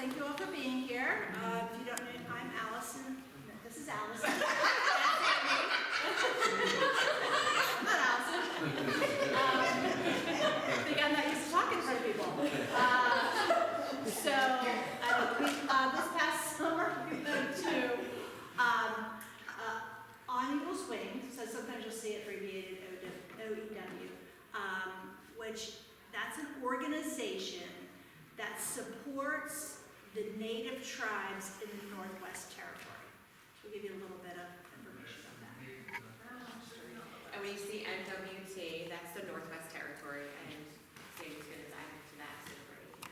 thank you all for being here. If you don't know, I'm Allison. No, this is Allison. I'm not Allison. I think I'm not used to talking in front of people. This past summer we went to On Eagle's Wing, so sometimes you'll see it abbreviated OEW, which that's an organization that supports the native tribes in the Northwest Territory. So we'll give you a little bit of information about that. And when you see NWT, that's the Northwest Territory, and Sandy's going to dive into that. So great.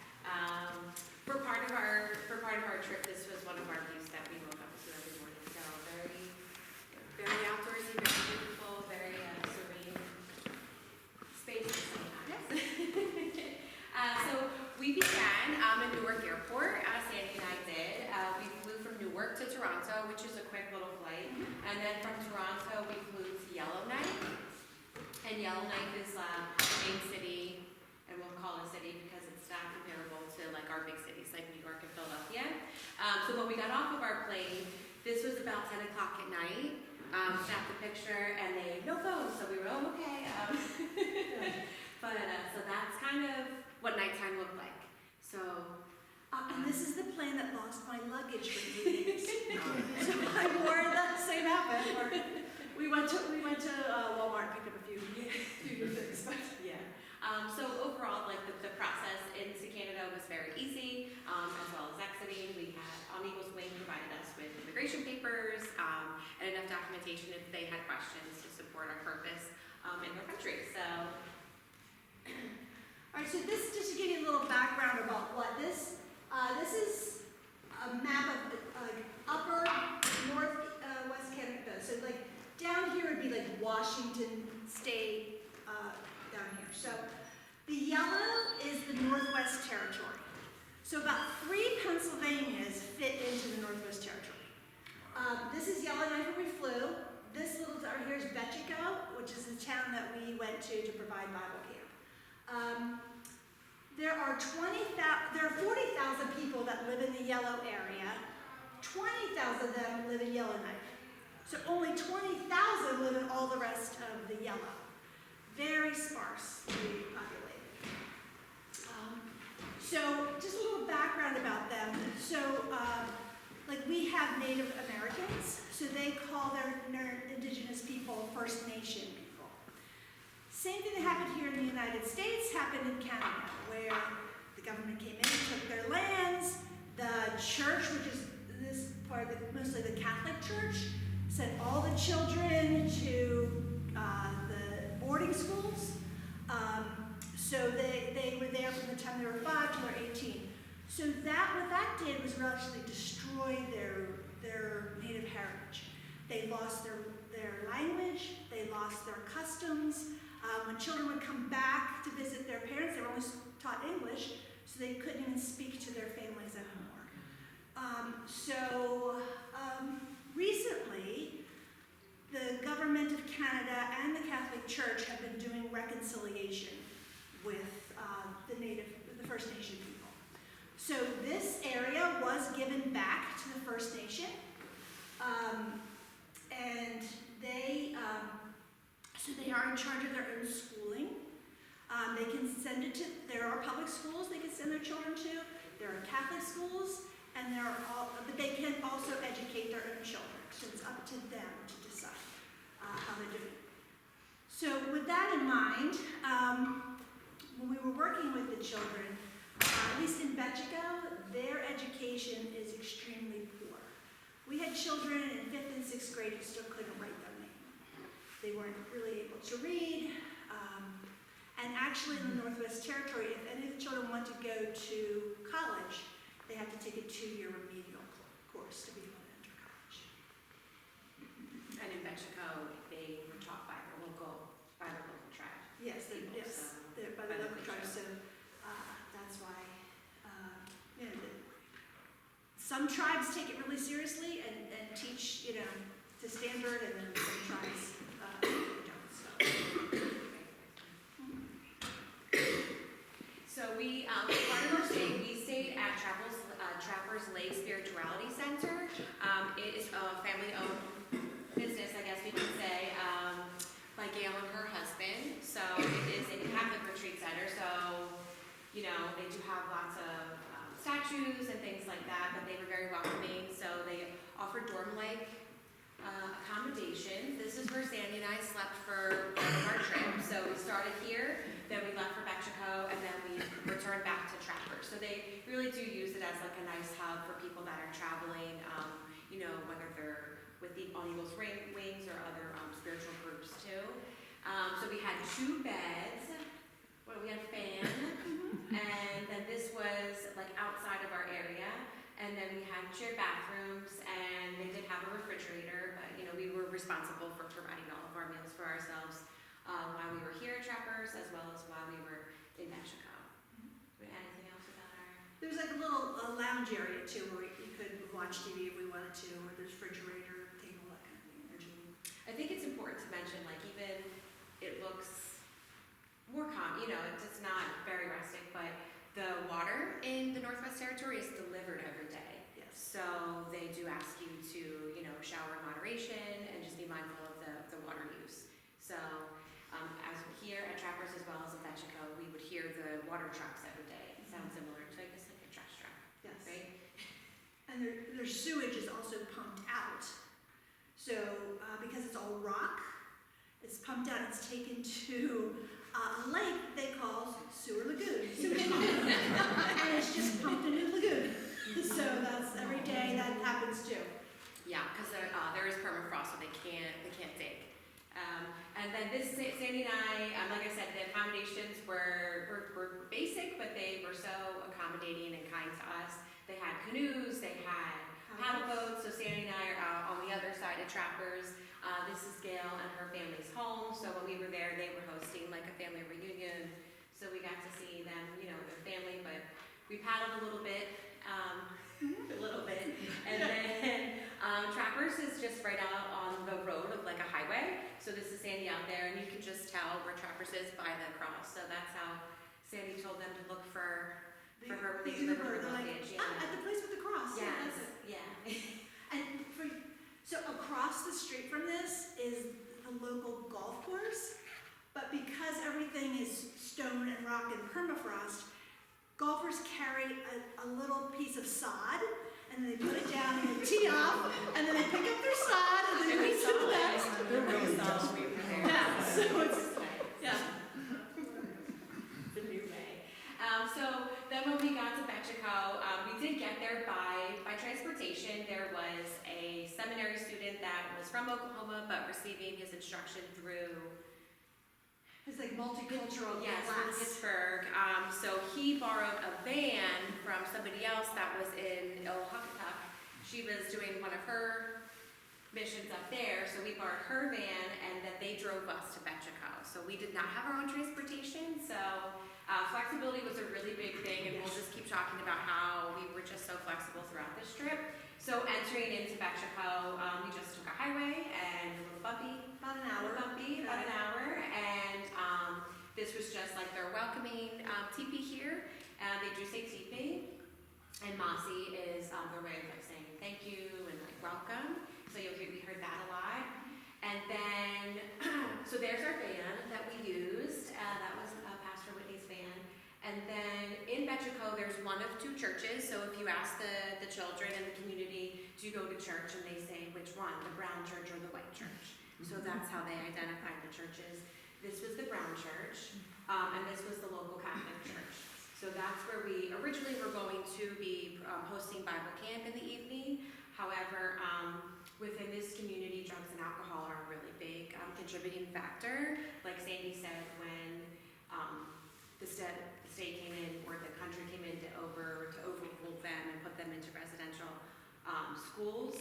For part of our trip, this was one of our views that we woke up to every morning. So very outdoorsy, very beautiful, very serene space. So we began in Newark Airport, Sandy and I did. We flew from Newark to Toronto, which is a quick little flight. And then from Toronto, we flew to Yellowknife. And Yellowknife is a main city, and we'll call it a city because it's not comparable to like our big cities like New York and Philadelphia. So when we got off of our plane, this was about 10 o'clock at night. Snapped a picture, and they no phones, so we were, oh, okay. But so that's kind of what nighttime looked like. So, And this is the plane that lost my luggage for 3 days. So I wore that same outfit. We went to Walmart and picked up a few new things. But yeah. So overall, like the process into Canada was very easy, as well as exiting. We had On Eagle's Wing provided us with immigration papers and enough documentation if they had questions to support our purpose in their country. So. All right, so this, just to give you a little background about what this is a map of upper northwest Canada. So like down here would be like Washington State, down here. So the yellow is the Northwest Territory. So about 3 Pennsylvanias fit into the Northwest Territory. This is Yellowknife where we flew. This little town here is Behchoko, which is the town that we went to provide Bible camp. There are 40,000 people that live in the yellow area. 20,000 of them live in Yellowknife. So only 20,000 live in all the rest of the yellow. Very sparsely populated. So just a little background about them. So like we have Native Americans, so they call their indigenous people First Nation people. Same thing that happened here in the United States happened in Canada, where the government came in and took their lands. The church, which is this part, mostly the Catholic Church, sent all the children to the boarding schools. So they were there from the time they were 5 till they're 18. So what that did was actually destroy their native heritage. They lost their language, they lost their customs. When children would come back to visit their parents, they were only taught English, so they couldn't even speak to their families anymore. Recently, the government of Canada and the Catholic Church have been doing reconciliation with the First Nation people. So this area was given back to the First Nation, and so they are in charge of their own schooling. They can send it to, there are public schools they can send their children to, there are Catholic schools, and but they can also educate their own children. So it's up to them to decide how they're doing. So with that in mind, when we were working with the children, at least in Behchoko, their education is extremely poor. We had children in 5th and 6th grade who still couldn't write their name. They weren't really able to read. And actually in the Northwest Territory, if any of the children want to go to college, they have to take a 2-year remedial course to be able to enter college. And in Behchoko, they were taught by the local tribe. Yes, they're by the local tribe. So that's why some tribes take it really seriously and teach to standard, and then some tribes don't. So we part of our stay, we stayed at statues and things like that, but they were very welcoming, so they offered dorm-like accommodations. This is where Sandy and I slept for one of our trips. So we started here, then we left for Behchoko, and then we returned back to Trappers. So they really do use it as like a nice hub for people that are traveling, whether they're with the On Eagle's Wings or other spiritual groups too. So we had 2 beds. We had a fan, and then this was like outside of our area, and then we had shared bathrooms, and they did have a refrigerator, but we were responsible for providing all of our meals for ourselves while we were here at Trappers, as well as while we were in Behchoko. Anything else about our? There's like a little lounge area too, where you could watch TV if we wanted to, or there's refrigerator, table, that kind of thing. I think it's important to mention, like, even it looks more calm, it's not very rustic, but the water in the Northwest Territory is delivered every day. Yes. So they do ask you to, shower in moderation and just be mindful of the water use. So as here at Trappers as well as in Behchoko, we would hear the water trucks every day. It sounds similar to, I guess, like a trash truck. Yes. Right? And their sewage is also pumped out. So because it's all rock, it's pumped out, it's taken to a lake they call Sewer Lagoon. And it's just pumped into the lagoon. So that's every day that happens too. Yeah, because there is permafrost, so they can't dig. And then this, Sandy and I, like I said, the accommodations were basic, but they were so accommodating and kind to us. They had canoes, they had paddle boats, so Sandy and I are out on the other side of Trappers. This is Gail and her family's home, so when we were there, they were hosting like a family reunion, so we got to see them, their family, but we paddled a little bit, and then Trappers is just right out on the road of like a highway, so this is Sandy out there, and you can just tell where Trappers is by the cross, so that's how Sandy told them to look for her when they delivered her luggage. At the place with the cross. Yes, yeah. And so across the street from this is a local golf course, but because everything is stone and rock and permafrost, golfers carry a little piece of sod, and then they put it down and tee off, and then they pick up their sod, and then they go to the next. They're really soft. Yeah, so it's, yeah. The new way. So then when we got to Behchoko, we did get there by transportation. There was a seminary student that was from Oklahoma, but receiving his instruction through It's like multicultural yes, class. from Pittsburgh. So he borrowed a van from somebody else that was in Oaxaca. She was doing one of her missions up there, so we borrowed her van, and then they drove us to Behchoko. So we did not have our own transportation, so flexibility was a really big thing, and we'll just keep talking about how we were just so flexible throughout this trip. So entering into Behchoko, we just took a highway and a little bumpy, About an hour. and this was just like their welcoming teepee here. They do say teepee, and Mossy is their way of like saying thank you and like welcome. So we heard that a lot. And then, so there's our van that we used. That was Pastor Whitney's van. And then in Behchoko, there's one of 2 churches. So if you ask the children in the community, do you go to church? And they say, which one? The brown church or the white church? So that's how they identified the churches. This was the brown church, and this was the local Catholic church. So that's where we originally were going to be hosting Bible camp in the evening. However, within this community, drugs and alcohol are a really big contributing factor. Like Sandy said, when the state came in, or the country came in to overrule them and put them into residential schools,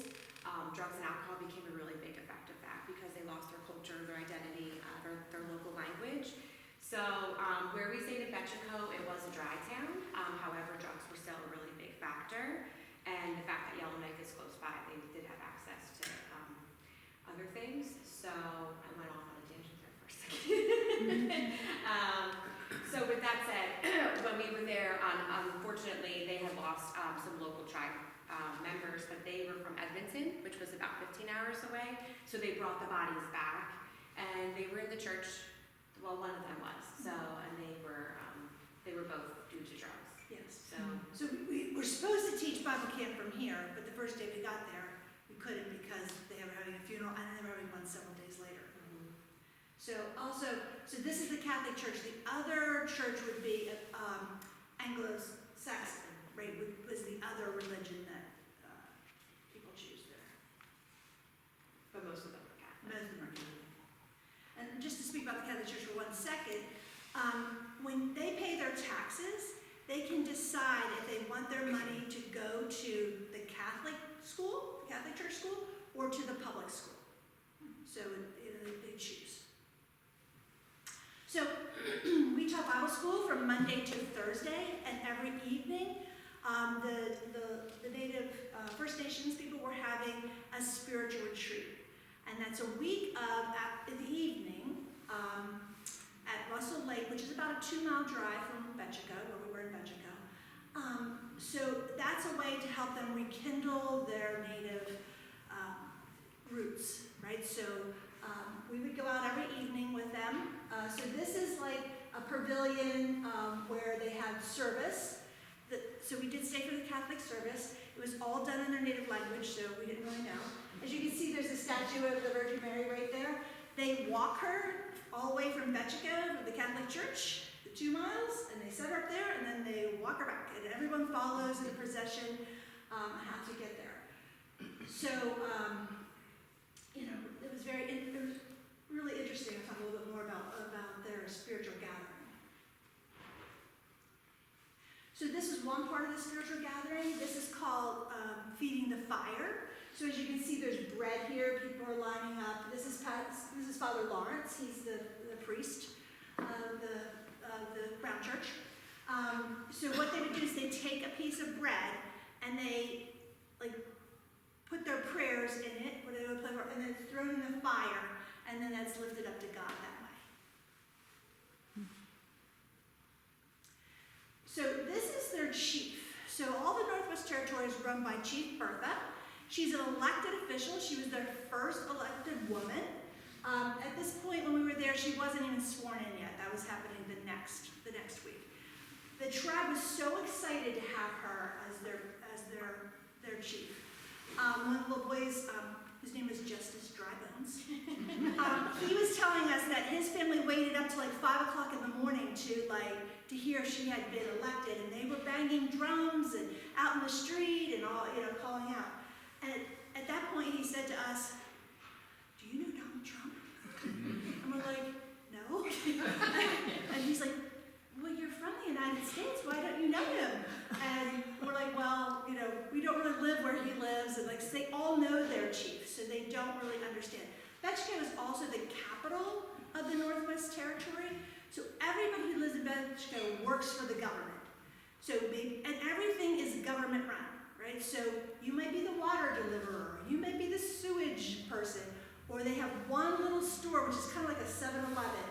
drugs and alcohol became a really big effect of that because they lost their culture, their identity, their local language. So where we stayed in Behchoko, it was a dry town. However, drugs were still a really big factor. And the fact that Yellowknife is close by, they did have access to other things. So I went off on a tangent there for a second. So with that said, when we were there, unfortunately, they had lost some local tribe members, but they were from Edmonton, which was about 15 hours away. So they brought the bodies back, and they were in the church. Well, one of them was. So, and they were both due to drugs. Yes. So So we're supposed to teach Bible camp from here, but the first day we got there, we couldn't because they were having a funeral and then they were having one several days later. So this is the Catholic Church. The other church would be Anglo-Saxon, right? Was the other religion that people choose there. But most of them are Catholic. Most of them are Catholic. And just to speak about the Catholic Church for 1 second, when they pay their taxes, they can decide if they want their money to go to the Catholic school, the Catholic Church school, or to the public school. So they choose. So we taught Bible school from Monday to Thursday, and every evening, the Native First Nations people were having a spiritual retreat. And that's a week in the evening at Russell Lake, which is about a 2-mile drive from Behchoko, where we were in Behchoko. So that's a way to help them rekindle their Native roots, right? So we would go out every evening with them. So this is like a pavilion where they had service. So we did stay for the Catholic service. It was all done in their native language, so we didn't really know. As you can see, there's a statue of the Virgin Mary right there. They walk her all the way from Behchoko to the Catholic Church, the 2 miles, and they set her up there, and then they walk her back. And everyone follows in a procession how to get there. So, it was really interesting to talk a little bit more about their spiritual gathering. So this is one part of the spiritual gathering. This is called feeding the fire. So as you can see, there's bread here. People are lining up. This is Father Lawrence. He's the priest of the Brown Church. So what they would do is they take a piece of bread and they put their prayers in it, or they would play, and then it's thrown in the fire, and then that's lifted up to God that way. So this is their chief. So all the Northwest Territory is run by Chief Bertha. She's an elected official. She was their first elected woman. At this point when we were there, she wasn't even sworn in yet. That was happening the next week. The tribe was so excited to have her as their chief. One of the little boys, his name is Justice Drybones. He was telling us that his family waited up to 5 o'clock in the morning to hear she had been elected, and they were banging drums and out in the street and all, calling out. And at that point, he said to us, "Do you know Donald Trump?" And we're like, "No." And he's like, "Well, you're from the United States. Why don't you know him?" And we're like, "Well, we don't really live where he lives." And so they all know their chief, so they don't really understand. Behchoko is also the capital of the Northwest Territory. So everybody who lives in Behchoko works for the government. And everything is government run, right? So you might be the water deliverer, you might be the sewage person, or they have one little store, which is kind of like a 7-Eleven.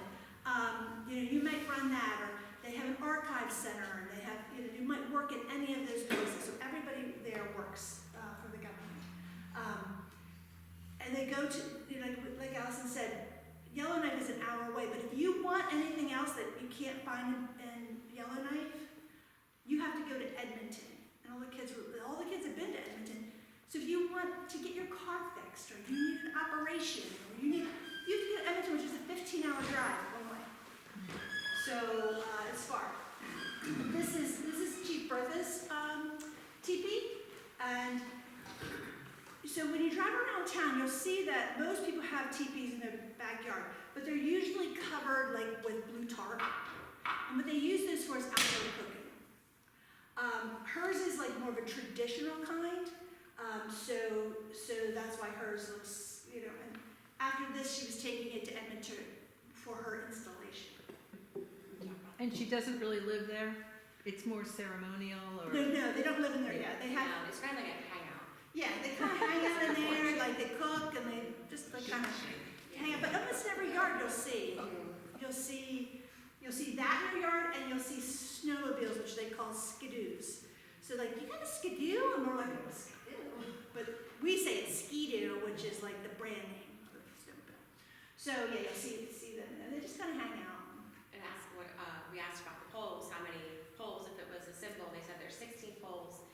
You might run that, or they have an archive center, and they have, you might work in any of those places. So everybody there works for the government. And they go to, like Allison said, Yellowknife is an hour away, but if you want anything else that you can't find in Yellowknife, you have to go to Edmonton. And all the kids have been to Edmonton. So if you want to get your car fixed, or you need an operation, or you have to go to Edmonton, which is a 15-hour drive one way. So it's far. This is Chief Bertha's teepee, and so when you drive around town, you'll see that most people have teepees in their backyard, but they're usually covered with blue tarp. And what they use this for is outdoor cooking. Hers is more of a traditional kind, so that's why hers looks, and after this she was taking it to Edmonton for her installation. And she doesn't really live there? It's more ceremonial, or? No, they don't live in there yet. They have. It's kind of like a hangout. Yeah, they kind of hang out in there, they cook, and they just kind of hang out. But almost every yard you'll see that in your yard, and you'll see snowmobiles, which they call skidoos. So you got a skidoo, and we're like, oh, skidoo. But we say it's skidoo, which is the brand name of the snowmobile. So yeah, you'll see them, and they just kind of hang out. We asked about the poles, how many poles, if it was a symbol. They said there's 16 poles,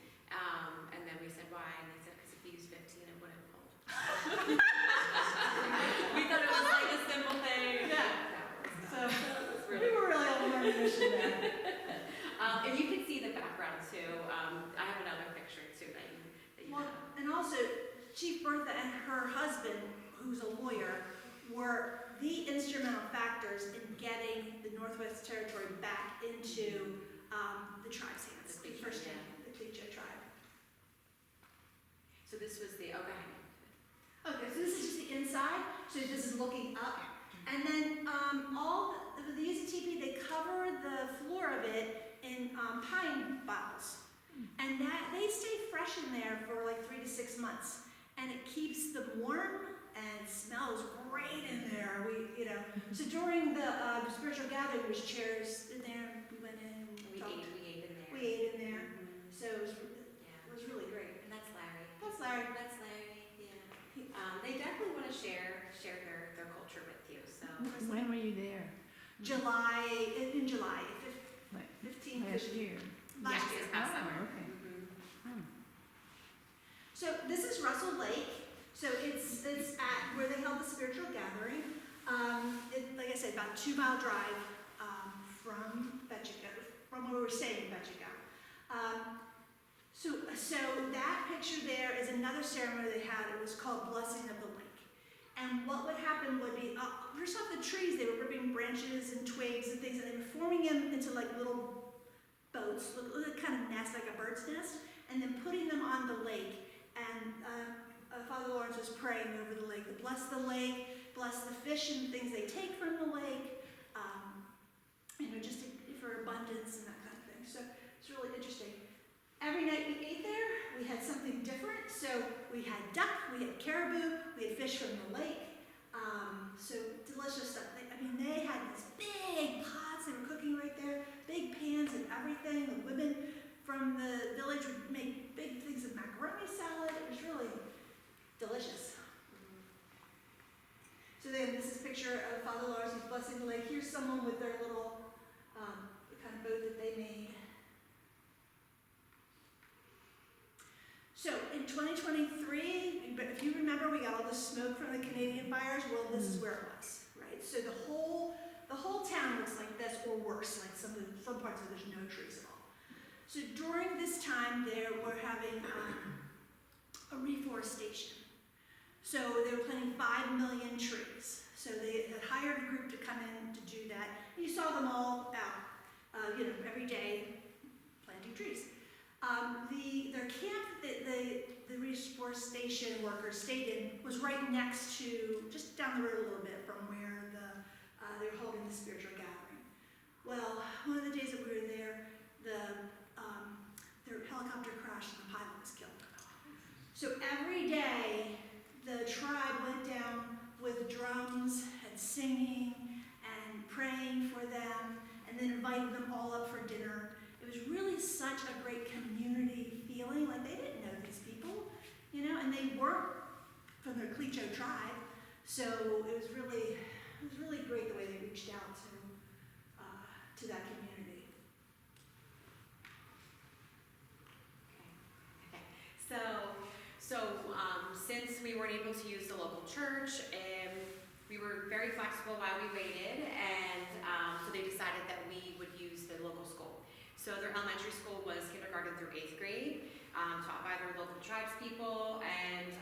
Chief Bertha and her husband, who's a lawyer, were the instrumental factors in getting the Northwest Territory back into the tribe's hands, the first yeah. the Clecho tribe. So this was the, oh, go ahead. Okay, so this is just the inside, so this is looking up. And then all the UZTP, they cover the floor of it in pine bottles. And that they stay fresh in there for like 3 to 6 months. And it keeps them warm and smells great in there. So during the spiritual gathering, there was chairs in there. We went in, We talked. ate in there. We ate in there. Mhm. So it Yeah. was really great. And that's Larry. That's Larry. That's Larry, yeah. They definitely want to share their culture with you, so. When were you there? In July, Like 15th. last year? Last Yeah, year. this past summer. okay. Mhm. Oh. So this is Russell Lake. So it's at where they held the spiritual gathering. Like I said, about a 2-mile drive from Behchoko, from where we were staying in Behchoko. So that picture there is another ceremony they had. It was called Blessing of the Lake. And what would happen would be, first off the trees, they were ripping branches and twigs and things, and they were forming them into like little boats, look kind of nest, like a bird's nest, and then putting them on the lake. And Father Lawrence was praying over the lake, to bless the lake, bless the fish and things they take from the lake, just for abundance and that kind of thing. So it's really interesting. Every night we ate there, we had something different. So we had duck, we had caribou, we had fish from the lake. So delicious stuff. They had these big pots they were cooking right there, big pans and everything. The women from the village would make big things of macaroni salad. It was really delicious. So then this is a picture of Father Lars, he's blessing the lake. Here's someone with their little kind of boat that they made. So in 2023, but if you remember, we got all the smoke from the Canadian fires. Well, this is where it was, right? So the whole town looks like this, or worse. Like some parts of it, there's no trees at all. So during this time, we're having a reforestation. So they were planting 5 million trees. So they had hired a group to come in to do that. And you saw them all out, every day planting trees. Their camp that the reforestation workers stayed in was right next to, just down the road a little bit from where they were holding the spiritual gathering. Well, one of the days that we were there, their helicopter crashed and the pilot was killed. So every day, the tribe went down with drums and singing and praying for them, and then invited them all up for dinner. It was really such a great community feeling. Like they didn't know these people, and they weren't from their Clecho tribe. So it was really great the way they reached out to that community. Okay. Since we weren't able to use the local church, we were very flexible while we waited, and so they decided that we would use the local school. So their elementary school was kindergarten through 8th grade, taught by their local tribes people, and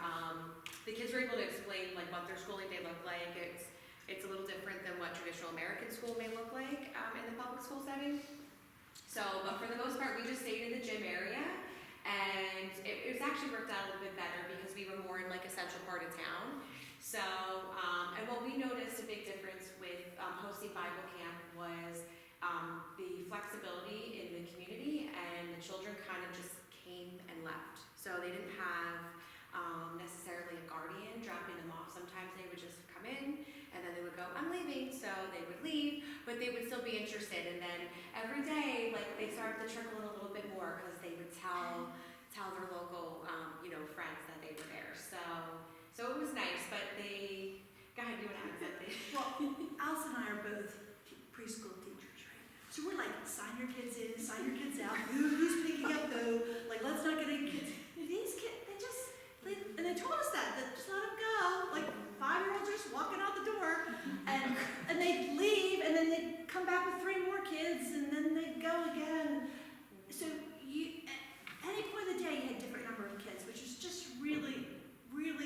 the kids were able to explain like what their schooling day looked like. It's a little different than what traditional American school may look like in the public school setting. So, but for the most part, we just stayed in the gym area, and it was actually worked out a little bit better because we were more in like a central part of town. So, and what we noticed a big difference with hosting Bible camp was the flexibility in the community, and the children kind of just came and left. So they didn't have necessarily a guardian dropping them off. Sometimes they would just come in, and then they would go, I'm leaving, so they would leave, but they would still be interested. And then every day, like, they started to trickle in a little bit more because they would tell their local, friends that they were there. So it was nice, but they, go ahead, you want to add something? Well, Allison and I are both preschool teachers, right? So we're like, sign your kids in, sign your kids out. Who's picking up who? Like, let's not get any kids. These kids, and they told us that just let them go. Like 5-year-olds are just walking out the door, and they'd leave, and then they'd come back with 3 more kids, and then they'd go again. So at any point of the day, you had a different number of kids, which was just really, really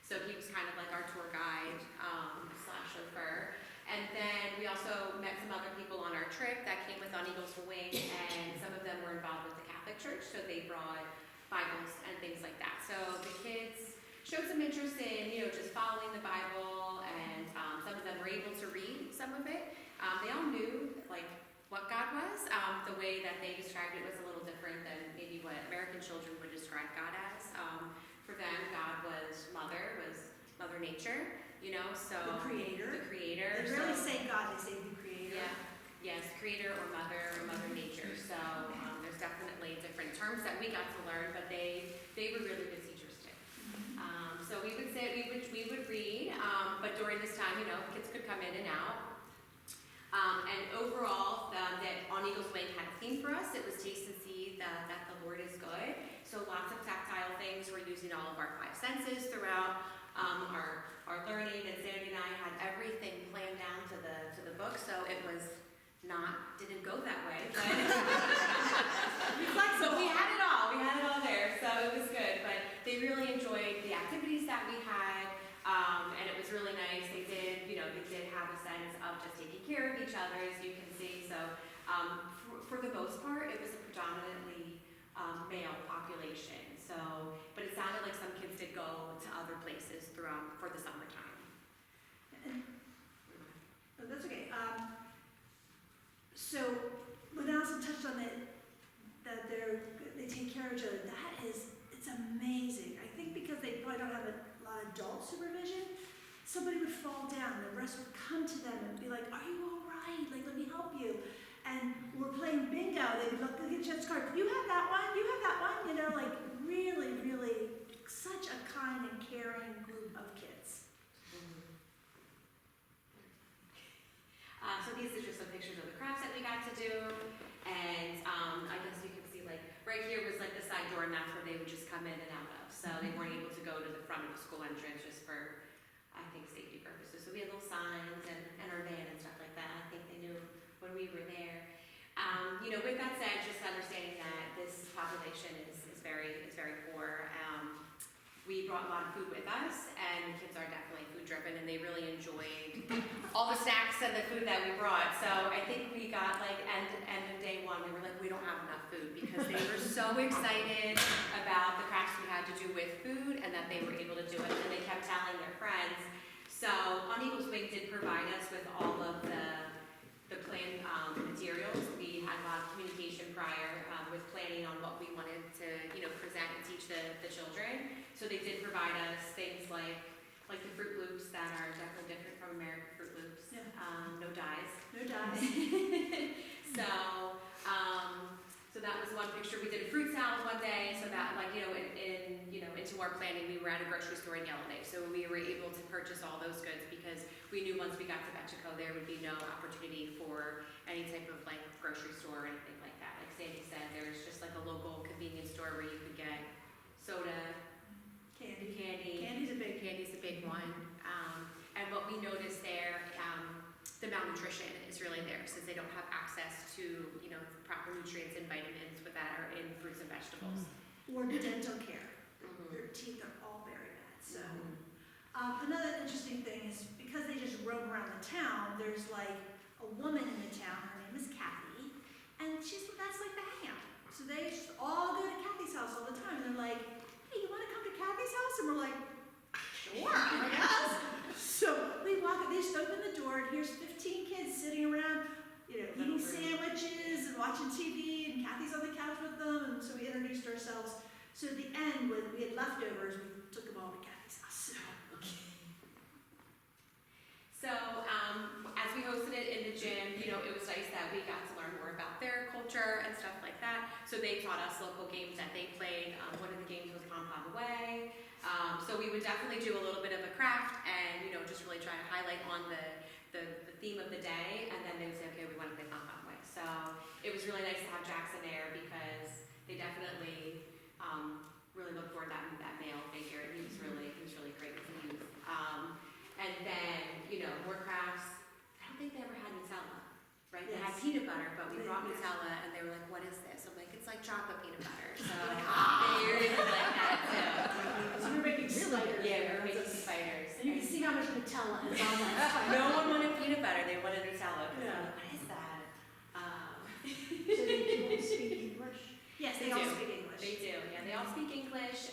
So he was kind of like our tour guide slash chauffeur. And then we also met some other people on our trip that came with On Eagles Wing, and some of them were involved with the Catholic Church, so they brought Bibles and things like that. So the kids showed some interest in, just following the Bible, and some of them were able to read some of it. They all knew, like, what God was. The way that they described it was a little different than maybe what American children would describe God as. For them, God was Mother Nature, so. The Creator. The Creator. They really so, say God, they say the Creator. Yeah. Yes, Creator or Mother Nature. So there's definitely different terms that we got to learn, but they were really good teachers too. So we would say we would read, but during this time, kids could come in and out. And overall, that On Eagles Wing had a theme for us. It was taste and see that the Lord is good. So lots of tactile things. We're using all of our 5 senses throughout our learning, and Sandy and I had everything planned down to the book. So it didn't go that way, but so we had it all. We had it all there, so it was good. But they really enjoyed the activities that we had, and it was really nice. They did have a sense of just taking care of each other, as you can see. So for the most part, it was a predominantly male population. So, but it sounded like some kids did go to other places throughout for the summertime. Oh, that's okay. So when Allison touched on that they take care of each other, it's amazing. I think because they probably don't have a lot of adult supervision, somebody would fall down, the rest would come to them and be like, "Are you all right? Like, let me help you." And we're playing bingo. They'd be like, "Look at Jeff's card. You have that one. You have that one." Like really, really, such a kind and caring group of kids. So these are just some pictures of the crafts that we got to do, and I guess you can see, like, right here was like the side door, and that's where they would just come in and out of. So they weren't able to go to the front of the school entrance just for, I think, safety purposes. So we had little signs and our van and stuff like that. I think they knew when we were there. With that said, just understanding that this population is very poor. We brought a lot of food with us, and the kids are definitely food driven, and they really enjoyed all the snacks and the food that we brought. So I think we got end of day one, we were like, we don't have enough food, because they were so excited about the crafts we had to do with food, and that they were able to do it, and they kept telling their friends. So On Eagles Wing did provide us with all of the planned materials. We had a lot of communication prior with planning on what we wanted to present and teach the children. So they did provide us things like the Fruit Loops that are definitely different from American Fruit Loops. Yeah. No dyes. No dyes. So that was one picture. We did a fruit salad one day, so that into our planning, we were at a grocery store in Yellowknife, so we were able to purchase all those goods because we knew once we got to Behchoko there would be no opportunity for any type of grocery store or anything like that. Like Sandy said, there's just a local convenience store where you could get soda, candy. Candy's a big one. And what we noticed there, the malnutrition is really there since they don't have access to proper nutrients and vitamins that are in fruits and vegetables. Or dental care. Their teeth are all very bad. So another interesting thing is because they just roam around the town, there's a woman in the town, her name is Kathy, and that's the hangout. So they just all go to Kathy's house all the time, and they're like, "Hey, you want to come to Kathy's house?" And we're like, "Sure, I guess." So we walk up, they just open the door, and here's 15 kids sitting around, eating sandwiches and watching TV, and Kathy's on the couch with them, and so we introduced ourselves. So at the end, when we had leftovers, we took them all to Kathy's house. So as we hosted it in the gym, it was nice that we got to learn more about their culture and stuff like that. So they taught us local games that they played. One of the games was Pom Pom Away. So we would definitely do a little bit of a craft and, just really try to highlight on the theme of the day. And then they would say, okay, we want to play Pom Pom Away. So it was really nice to have Jackson there because they definitely really looked for that male figure. And he was really great with the youth. And then, more crafts. I don't think they ever had Nutella, right? They had peanut butter, but we brought Nutella, and they were like, "What is this?" I'm like, "It's like chocolate peanut butter." So they really like that too. So you're making sliders. Yeah, we were making Nutella is on that. No one wanted peanut butter, they wanted Nutella. Yeah. What is that? So they do speak English? Yes, they all do. speak English. They do, yeah, they all speak English.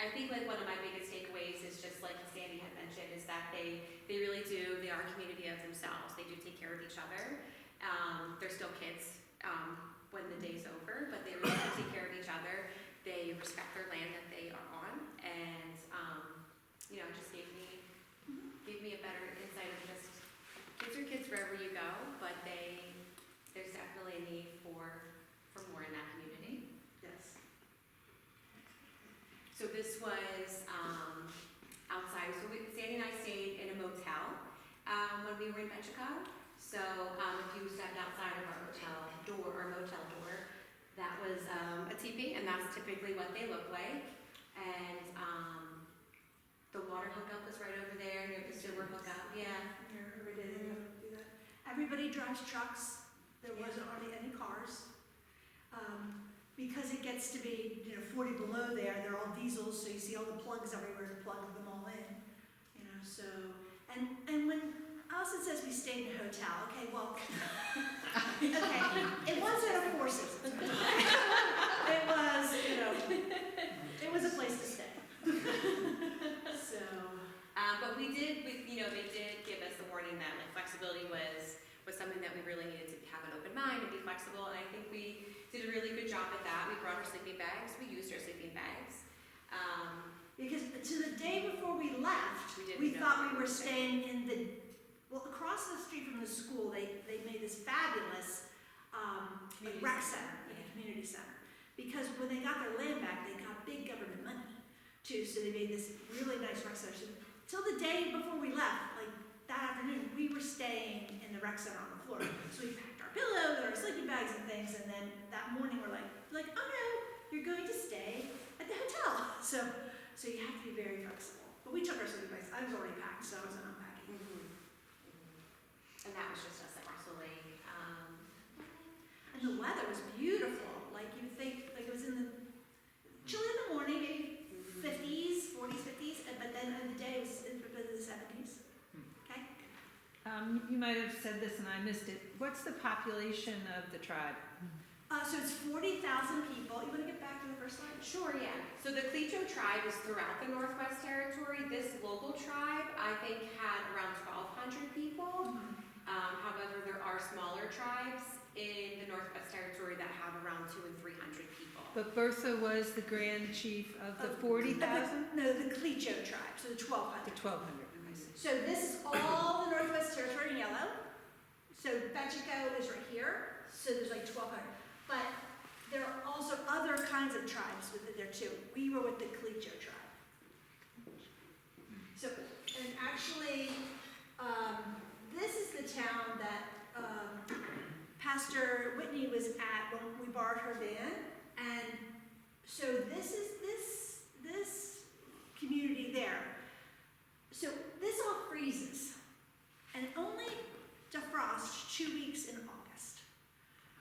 I think like one of my biggest takeaways is just like Sandy had mentioned, is that they really do, they are a community of themselves. They do take care of each other. They're still kids when the day's over, but they really do take care of each other. They respect their land that they are on, and it just gave me a better insight of just kids are kids wherever you go, but there's definitely a need for more in that community. Yes. So this was outside. So Sandy and I stayed in a motel when we were in Behchoko. So if you stepped outside of our motel door, that was a teepee, and that's typically what they look like. And the water hookup was right over there near the sewer hookup. Yeah. Every day they do that. Everybody drives trucks. There wasn't hardly any cars. Because it gets to be 40 below there, they're all diesels, so you see all the plugs everywhere to plug them all in. So and when Allison says we stayed in a hotel, okay, well, okay, it wasn't a Four Seasons hotel. It was a place to stay. So. But they did give us the warning that like flexibility was something that we really needed to have an open mind and be flexible, and I think we did a really good job at that. We brought our sleeping bags, we used our sleeping bags. Because to the day before we left, we thought we were staying in across the street from the school, they made this fabulous rec center, like a community center. Because when they got their land back, they got big government money too, so they made this really nice rec center. So, till the day before we left, like that afternoon, we were staying in the rec center on the floor. So we packed our pillows and our sleeping bags and things, and then that morning we're like, oh no, you're going to stay at the hotel. So you have to be very flexible. But we took our sleeping bags. I was already packed, so I wasn't unpacking. And that was just us absolutely. And the weather was beautiful. Like you'd think, like it was in the chilly in the morning, maybe 50s, 40s, 50s, but then in the day it was in the 70s. Okay. You might have said this and I missed it. What's the population of the tribe? So it's 40,000 people. You want to get back to the first slide? Sure, yeah. So the Klecho tribe is throughout the Northwest Territory. This local tribe, I think, had around 1,200 people. However, there are smaller tribes in the Northwest Territory that have around 200 and 300 people. But Bertha was the grand chief of the 40,000? No, the Klecho tribe, so the 1,200. The 1,200, I see. So this is all the Northwest Territory in yellow. So Behchoko is right here, so there's like 1,200. But there are also other kinds of tribes within there too. We were with the Klecho tribe. So, and actually, this is the town that Pastor Whitney was at when we borrowed her van. And so this is this community there. So this all freezes and it only defrosts 2 weeks in August.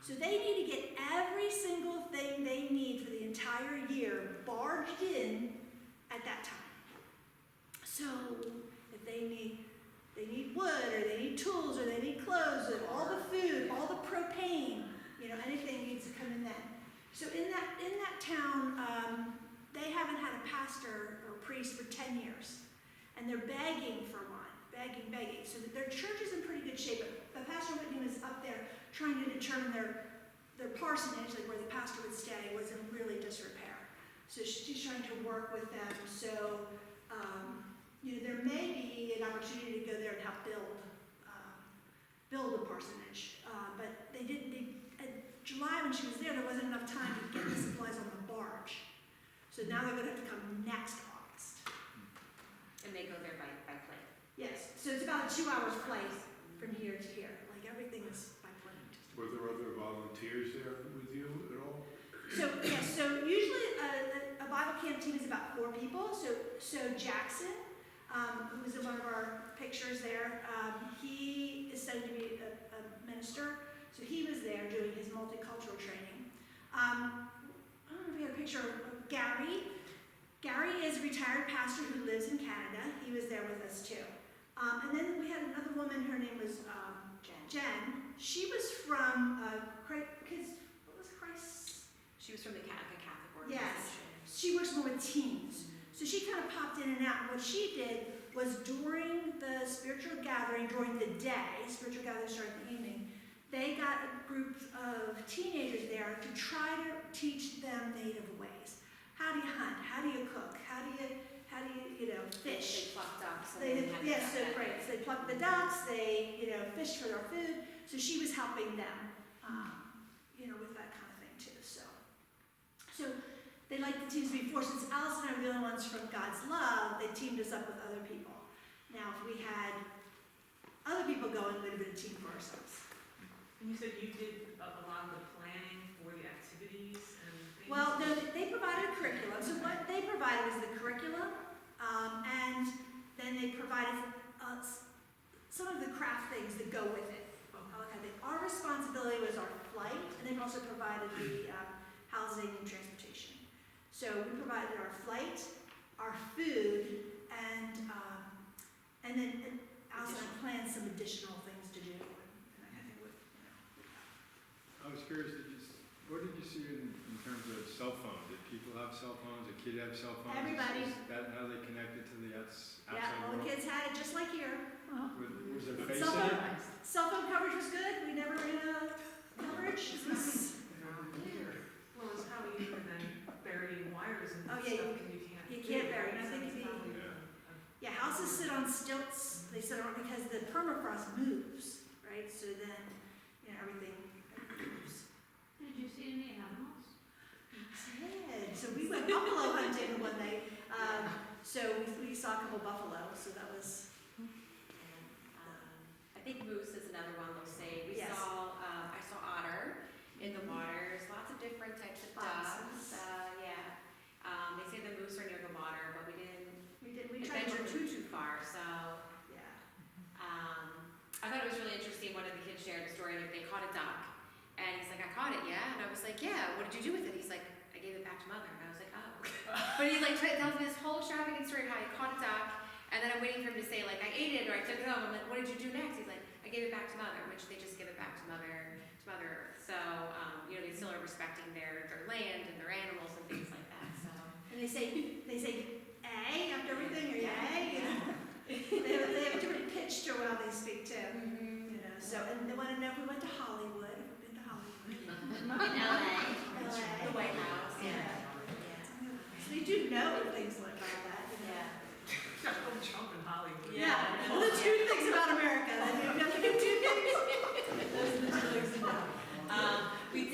So they need to get every single thing they need for the entire year barged in at that time. So if they need wood, or they need tools, or they need clothes, or all the food, all the propane, anything needs to come in then. So in that town, they haven't had a pastor or priest for 10 years. And they're begging for one, begging. So that their church is in pretty good shape. But Pastor Whitney was up there trying to determine their parsonage, like where the pastor would stay, was in really disrepair. So she's trying to work with them. So, there may be an opportunity to go there and help build a parsonage. But July when she was there wasn't enough time to get the supplies on the barge. So now they're gonna have to come next August. And they go there by plane. Yes, so it's about a 2-hour flight from here to here. Like everything is by plane. Were there other volunteers there with you at all? So usually a Bible camp team is about 4 people. So Jackson, who was in one of our pictures there, he is studying to be a minister. So he was there doing his multicultural training. I don't know if we have a picture of Gary. Gary is a retired pastor who lives in Canada. He was there with us too. And then we had another woman, her name was Jen. She was from because what was Christ? She was from the Catholic Yes. organization. She works more with teens. So she kind of popped in and out. And what she did was during the spiritual gathering, during the day, spiritual gathering started in the evening, they got a group of teenagers there to try to teach them native ways. How do you hunt? How do you cook? How do you fish? They plucked ducks. and They, then had yes, so that great. day. So they plucked the ducks, they, fished for their food. So she was helping them, with that kind of thing too. So they like the teams before. Since Allison and I were the only ones from God's Love, they teamed us up with other people. Now, if we had other people going, we'd have been a team for ourselves. And you said you did a lot of the planning for the activities and things? Well, no, they provided a curriculum. So what they provided was the curriculum, and then they provided some of the craft things that go with it. Okay. Our responsibility was our flight, and they also provided the housing and transportation. So we provided our flight, our food, and then Allison planned some additional things to do. And I think I was curious, what did you see in terms of cell phones? Did people have cell phones? Did kids have cell phones? Everybody. Is that how they connected to the outside yeah, all the world? kids had it just like here. Was there face Cell in phone, it? cell phone coverage was good. We never ran out of coverage. It was- Well, it's how you can then bury wires and Oh, stuff yeah, and you can't. you can't do it, bury right? nothing So can it's be- probably Yeah. Yeah, houses sit on stilts. They sit on because the permafrost moves, right? So then, everything moves. Did you see any animals? Good. So we went buffalo hunting one night. So we saw a couple buffalo. So that was And, I think moose is another one they'll say. Yes. I saw otter in the water. There's lots of different types of ducks. Foxes. They say the moose are near the water, but we didn't we tried adventure to too far. So yeah. I thought it was really interesting. One of the kids shared a story like they caught a duck, and he's like, "I caught it, yeah." And I was like, "Yeah. What did you do with it?" He's like, "I gave it back to mother." And I was like, "Oh." But he tells me this whole extravagant story of how he caught a duck, and then I'm waiting for him to say like, "I ate it" or "I took it home." I'm like, "What did you do next?" He's like, "I gave it back to mother," which they just give it back to mother Earth. So they still are respecting their land and their animals and things like that. So And they say A after everything or yay. They have a different pitch to how they speak too. So and they want to know if we went to Hollywood. We've been to Hollywood. in LA, LA. the White House, So they do know things like that. Don't jump in Hollywood. Yeah. Well, the two things about America. You have to do two things. Those are the two things to know. We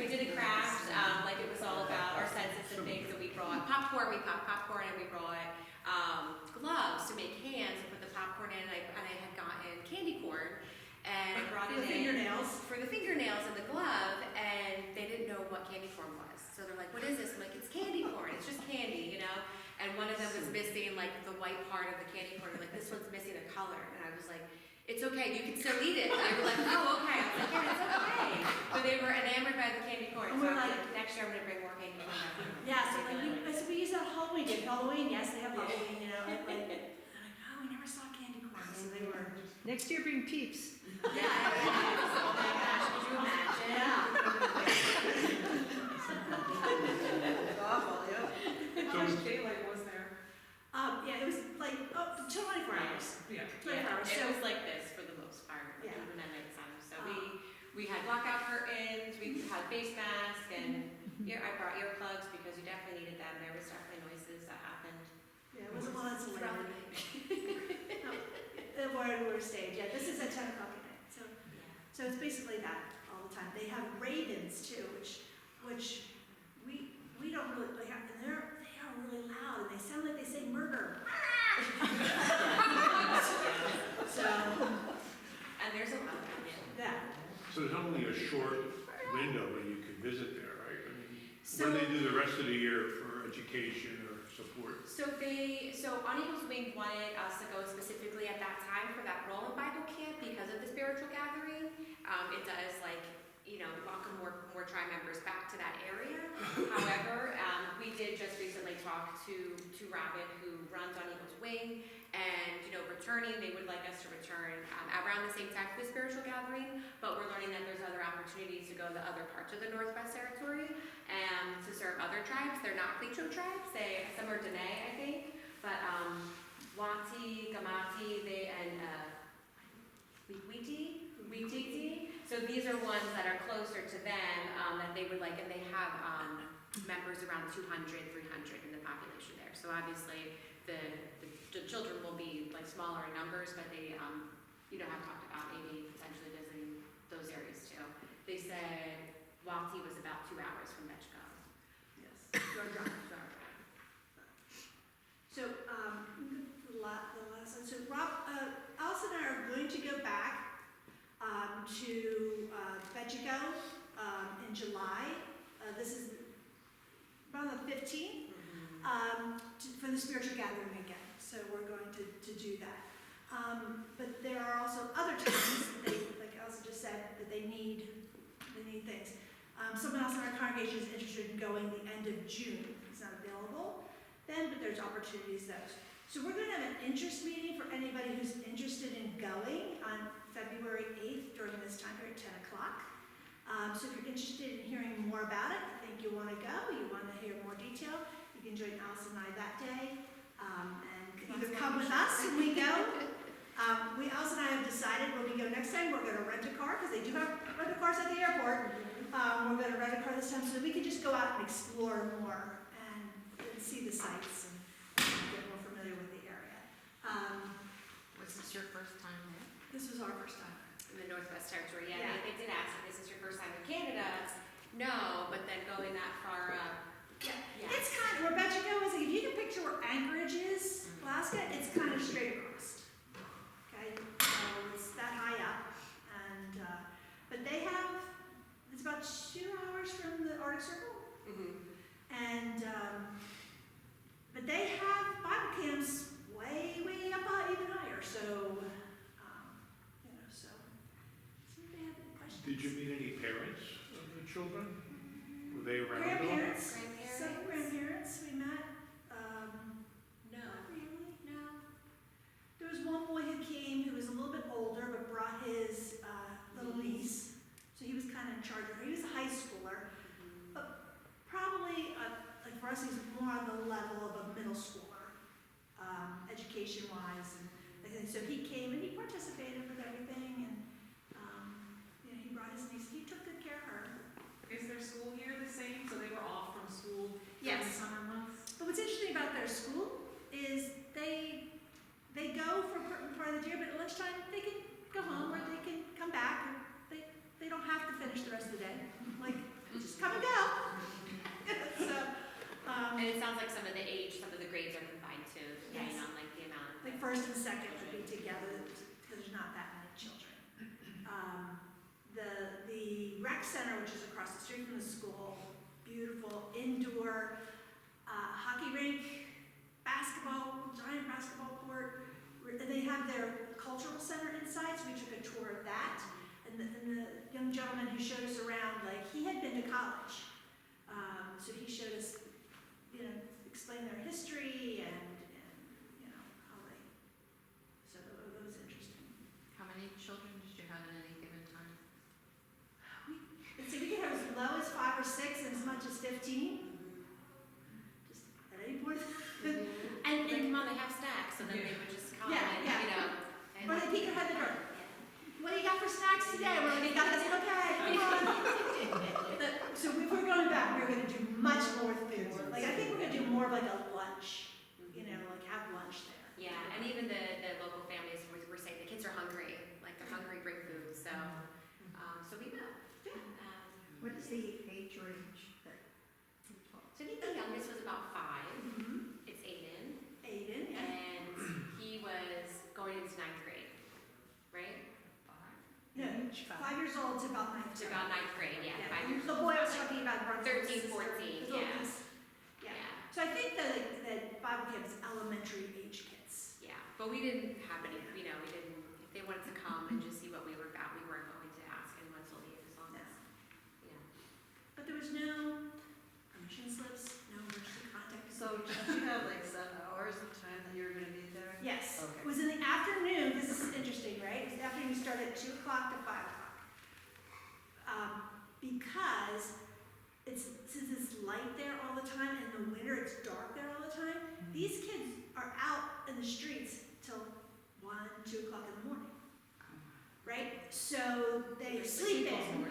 did a craft, like it was all about our senses and things that we brought. Popcorn, we popped popcorn and we brought gloves to make hands and put the popcorn in, and I had gotten candy corn and I brought For it the in fingernails. for the fingernails in the glove, and they didn't know what candy corn was. So they're like, "What is this?" I'm like, "It's candy corn, it's just candy, And one of them was missing like the white part of the candy corn. They're like, "This one's missing a color," and I was like, "It's okay, you can still eat it." And they were like, "Oh, okay." I was like, "Yeah, it's okay." But they were enamored by the candy corn, And so I we're was like- like, next year I'm gonna bring more candy corn back. Yeah, so we use that Halloween. Did Halloween? Yes, they have Halloween. Like, oh, we never saw candy corn, so they were. Next year, bring Peeps. Oh my gosh, could you imagine? Awful, yeah. How much daylight was there? Yeah, it was like 24 hours. Yeah. 24 hours. It So was like this for the most part, Yeah. even at nighttime. So we had blackout curtains, we had face masks, and I brought earplugs because you definitely needed them. There was definitely noises that happened yeah, it wasn't one that's throughout the loud. night. We're stage. Yeah, this is at 10 o'clock at night. So it's basically that all the time. They have ravens too, which we don't really like, and they are really loud and they sound like they say murder. So And there's a lot of them. yeah. So there's only a short window when you can visit there, right? I mean, So- what do they do the rest of the year for education or support? So On Eagles Wing wanted us to go specifically at that time for that Roland Bible Camp because of the spiritual gathering. It does welcome more tribe members back to that area. However, we did just recently talk to Robin, who runs On Eagles Wing, and returning, they would like us to return around the same time for the spiritual gathering, but we're learning that there's other opportunities to go to other parts of the Northwest Territory and to serve other tribes. They're not Clicho tribes, some are Dene, I think, but Wati, Gamati, and Wititi. So these are ones that are closer to them that they would like, and they have members around 200, 300 in the population there. So obviously the children will be like smaller in numbers, but they have talked about maybe potentially visiting those areas too. They said Wati was about 2 hours from Behchoko. Yes. So, the last one. So Allison and I are going to go back to Behchoko in July. This is around the 15th for the spiritual gathering again. So we're going to do that. But there are also other times, like Allison just said, that they need things. Someone else in our congregation is interested in going the end of June. It's not available then, but there's opportunities there. So we're going to have an interest meeting for anybody who's interested in going on February 8th during this time period, 10 o'clock. So if you're interested in hearing more about it, I think you want to go, you want to hear more detail, you can join Allison and I that day, and either come with us when we go. Allison and I have decided when we go next time, we're going to rent a car, because they do have rental cars at the airport. We're going to rent a car this time so that we can just go out and explore more and see the sights and get more familiar with the area. Was this your first time there? This was our first time. In the Northwest Territory, Yeah. They did ask if this is your first time in Canada. No, but then going that far up. Yeah. It's kind of, where Behchoko is, like, if you can picture where Anchorage is, Alaska, it's kind of straight across. Okay, so it's that high up, and, but they have, it's about 2 hours from the Arctic Circle, and, but they have Bible camps way up even higher, so, so they have any questions? Did you meet any parents of the children? Were they around? Grandparents, some grandparents we met, not really, no. There was one boy who came who was a little bit older but brought his little niece, so he was kind of in charge of her. He was a high schooler, but probably, like for us, he's more on the level of a middle schooler, education-wise, and so he came and he participated with everything, and he brought his niece. He took good care of her. Is their school year the same, so they were off from school during the Yes. summer months? But what's interesting about their school is they go for a certain part of the year, but at lunchtime they can go home or they can come back. And they don't have to finish the rest of the day. Like, just come and go. So, And it sounds like some of the grades are combined too, depending Yes. on like the amount of. like first and second would be together because there's not that many children. The rec center, which is across the street from the school, beautiful indoor hockey rink, giant basketball court. They have their cultural center inside, so we took a tour of that. And the young gentleman who showed us around, like, he had been to college. So he showed us, explained their history and how they, so that was interesting. How many children did you have at any given time? So we could have as low as 5 or 6 and as much as 15. Just at any point. And come on, they have snacks, so then they would just come Yeah, and, yeah. and Or they peek their head in the door. What do you got for snacks today? We're like, we got this, okay, come on. So if we're going back, we're gonna do much more food. Like, I think we're gonna do more of like a lunch, like have lunch there. Yeah, and even the local families were saying the kids are hungry, like they're hungry, bring food, so, so we will. Yeah. What is the age range that you taught? So I think the youngest was about 5, Mm-hmm. it's Aiden, Aiden, yeah. and he was going into 9th grade, right? No, 5 years old to about 9th. To about 9th grade, yeah, 5 years The old. boy I was talking about, Brunson. 13, 14, yeah. Yeah. So I think that Bible camp is elementary age kids. Yeah, but we didn't have any, if they wanted to come and just see what we were about, we weren't going to ask anyone to leave as long as, But there was no permission slips, no emergency contact. So did you have like 7 hours of time that you were gonna be there? Yes. Okay. It was in the afternoon at 2 o'clock to 5 o'clock. Because since it's light there all the time, and in the winter it's dark there all the time, these kids are out in the streets till 1, 2 o'clock in the morning. Right? So they sleep in.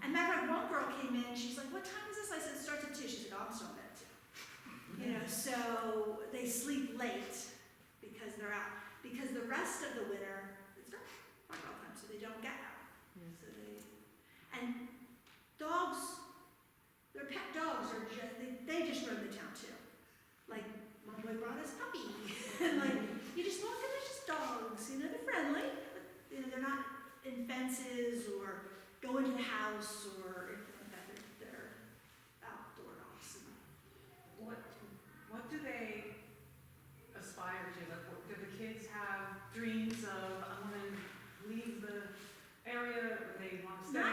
And matter of fact, one girl came in, she's like, "What time is this?" I said, "It starts at 2." She said, "Oh, I'm still in bed too." You know, so they sleep late because they're out. Because the rest of the winter, it's dark all the time, so they don't get out. So and dogs, their pet dogs are just, they just run the town too. Like, one boy brought his puppy. And like, you just want they're just dogs, you know, they're friendly, but you know, they're not in fences or go into the house or anything like that. They're outdoor dogs. What do they aspire to? Like, do the kids have dreams of, I want to leave the area, or they want to stay?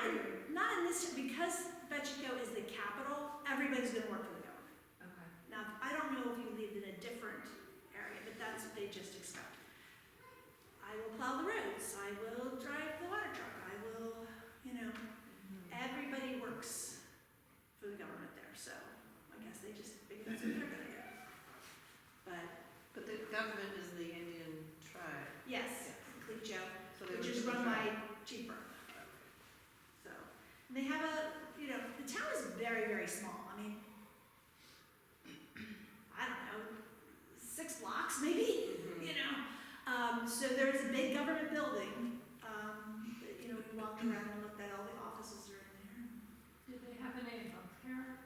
Not in this, because Behchoko is the capital, everybody's gonna work for the government. Okay. Now, I don't know if you lived in a different area, but that's what they just expect. I will plow the roads, I will drive the water truck, I will, you know, everybody works for the government there, so I guess they just figure that's what they're gonna do. But the government is the Indian tribe, Yes, Clicho, so they which would is be run the by tribe. Chief Burke. So, and they have you know, the town is very, very small. I mean, I don't know, 6 blocks maybe, you know? So there's a big government building, that, you know, we walked around and looked at all the offices are in there. Did they have any healthcare?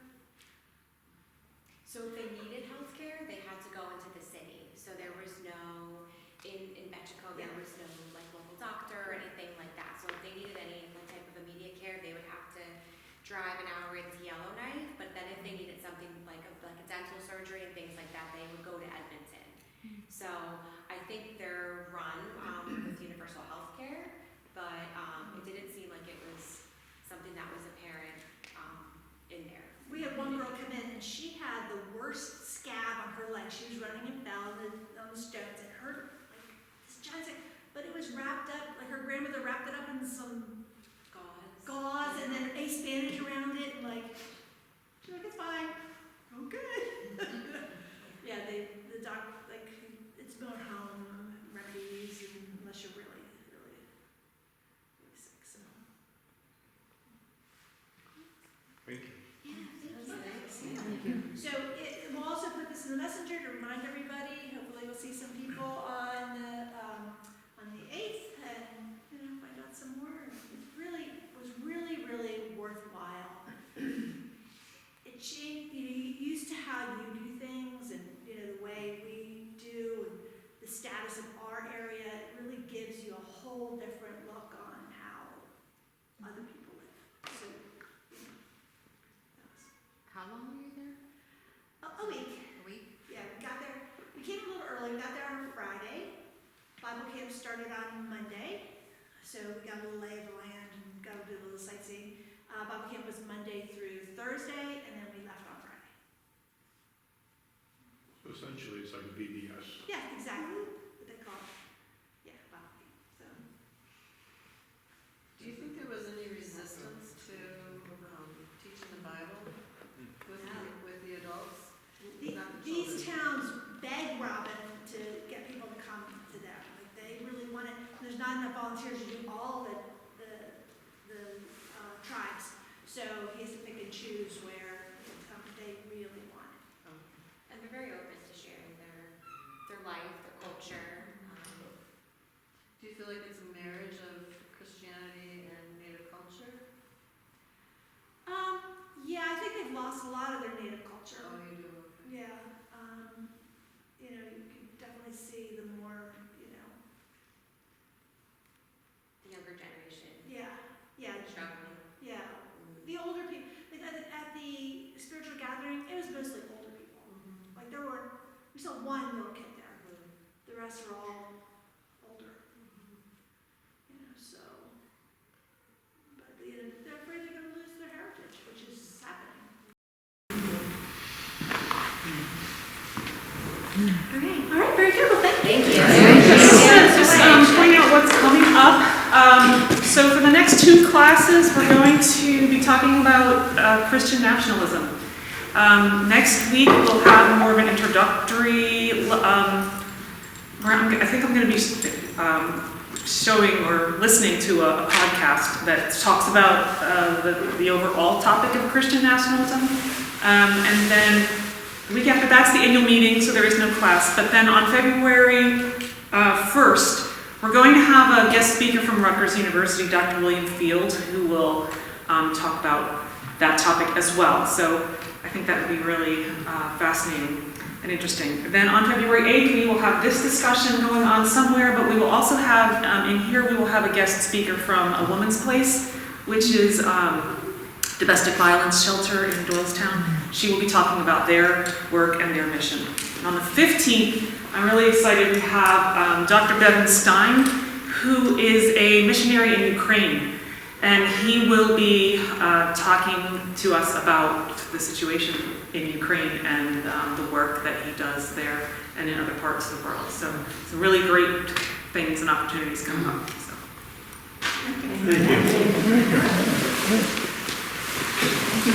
So if they needed healthcare, they had to go into the city. So there was no, in Behchoko, there was no like local doctor or anything like that. So if they needed any like, type of immediate care, they would have to drive an hour into Yellowknife. But then if they needed something like a dental surgery and things like that, they would go to Edmonton. So I think they're run with universal healthcare, but it didn't seem like it was something that was apparent in there. We had one girl come in and she had the worst scab on her leg. She was running and fell on the stones and hurt like this giant thing. But it was wrapped up, like her grandmother wrapped it up in some gauze and then ace bandage around it and like, she's like, "It's fine." "Oh, good." Yeah, the doc, like, it's going home remedies unless you're really, really, really sick, so. Thank you. So we'll also put this in the messenger to remind everybody. Hopefully we'll see some people on the 8th and, you know, find out some more. It was really, really worthwhile. It changed, you know, used to how you do things and, you know, the way we do and the status of our area. It really gives you a whole different look on how other people live. So, you know, that was How long were you there? a week. A week? Yeah, we got there, we came a little early, we got there on Friday. Bible camp started on Monday, so we got a little lay of the land and got to do a little sightseeing. Bible camp was Monday through Thursday, and then we left on Friday. So essentially, it's like a BBS. Yeah, exactly, what they call it. Yeah, Bible camp, so. Do you think there was any resistance to teaching the Bible with the adults? Not the These children. towns beg Robin to get people to come to them. Like they really want it. There's not enough volunteers to do all the tribes, so he has to pick and choose where they really want it. And they're very open to sharing their life, their culture. Do you feel like it's a marriage of Christianity and native culture? Yeah, I think they've lost a lot of their native culture. Oh, you do? Okay. Yeah, you know, you can definitely see the more, you know, The younger generation yeah, struggling. yeah. The older people, like at the spiritual gathering, it was mostly older people. Like we saw one little kid there. The rest are all older. You know, so, but you know, they're afraid they're going to lose their heritage, which is happening. All right, very good. Well, thank you. Just point out what's coming up. So for the next 2 classes, we're going to be talking about Christian nationalism. Next week, we'll have more of an introductory, I think I'm going to be showing or listening to a podcast that talks about the overall topic of Christian nationalism. And then the week after that's the annual meeting, so there is no class. But then on February 1st, we're going to have a guest speaker from Rutgers University, Dr. William Field, who will talk about that topic as well. So I think that would be really fascinating and interesting. Then on February 8th, we will have this discussion going on somewhere, but we will also have, in here, we will have a guest speaker from A Woman's Place, which is domestic violence shelter in Doylestown. She will be talking about their work and their mission. And on the 15th, I'm really excited to have Dr. Bevan Stein, who is a missionary in Ukraine. And he will be talking to us about the situation in Ukraine and the work that he does there and in other parts of the world. So some really great things and opportunities coming up. So. Thank you.